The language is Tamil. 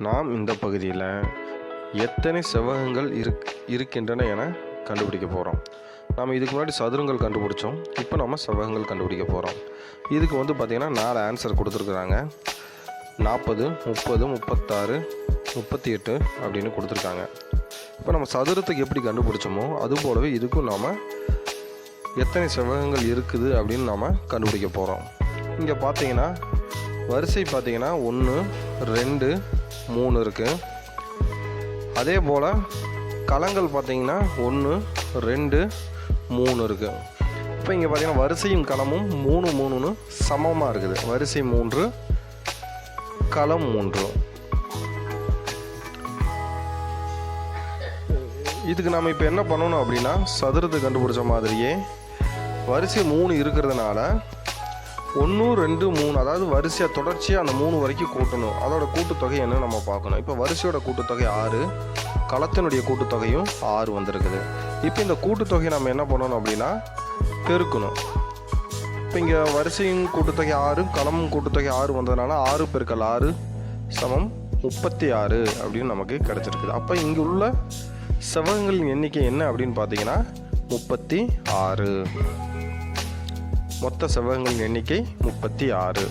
நாம் இந்த பகுதியில் எத்தனை செவ்வகங்கள் இருக்கின்றன என கண்டுபிடிக்க போகிறோம். நம்ம இதுக்கு முன்னாடி சதுரங்கள் கண்டுபிடிச்சோம். இப்போ நம்ம செவ்வகங்கள் கண்டுபிடிக்க போகிறோம். இதுக்கு பார்த்திங்கன்னா 4 ஆன்சர் கொடுத்துருக்குறாங்க. 40, 30, 36, 38 அப்படின்னு கொடுத்துருக்காங்க. இப்போ நம்ம சதுரத்துக்கு எப்படி கண்டுபிடிச்சோமோ அது போலவே இதுக்கும் நாம் எத்தனை செவ்வகங்கள் இருக்குது அப்படின்னு நாம் கண்டுபிடிக்க போகிறோம். இங்கே பார்த்தீங்கன்னா வரிசை பார்த்தீங்கன்னா 1, 2, 3 இருக்குது. அதே போல் களங்கள் பார்த்தீங்கன்னா 1, 2, 3 இருக்குது. இப்போ இங்கே பார்த்தீங்கன்னா வரிசையும் களமும் 3, 3ன்னு சமமாக இருக்குது. வரிசை 3, களம் 3. இதுக்கு நம்ம இப்போ என்ன பண்ணணும் அப்படின்னா சதுரத்தை கண்டுபிடிச்ச மாதிரியே வரிசை 3 இருக்கிறதுனால 1, 2, 3 அதாவது வரிசையாக தொடர்ச்சியாக அந்த 3 வரைக்கும் கூட்டணும். அதோட கூட்டுத்தொகை என்னன்னு நம்ம பார்க்கணும். இப்போ வரிசையோட கூட்டுத்தொகை 6, களத்தினுடைய கூட்டுத்தொகையும் 6 வந்திருக்குது. இப்போ இந்த கூட்டுத்தொகையை நம்ம என்ன பண்ணணும் அப்படின்னா பெருக்கணும். இப்போ இங்கே வரிசையும் கூட்டுத்தொகை 6, களமும் கூட்டுத்தொகை 6 வந்ததுனால 6 × 6 = 36 அப்படின்னு நமக்கு கிடச்சிருக்குது. அப்போ இங்கே உள்ள செவ்வகங்களின் எண்ணிக்கை என்ன அப்படின்னு பார்த்தீங்கன்னா 36. மொத்த செவ்வகங்களின் எண்ணிக்கை 36.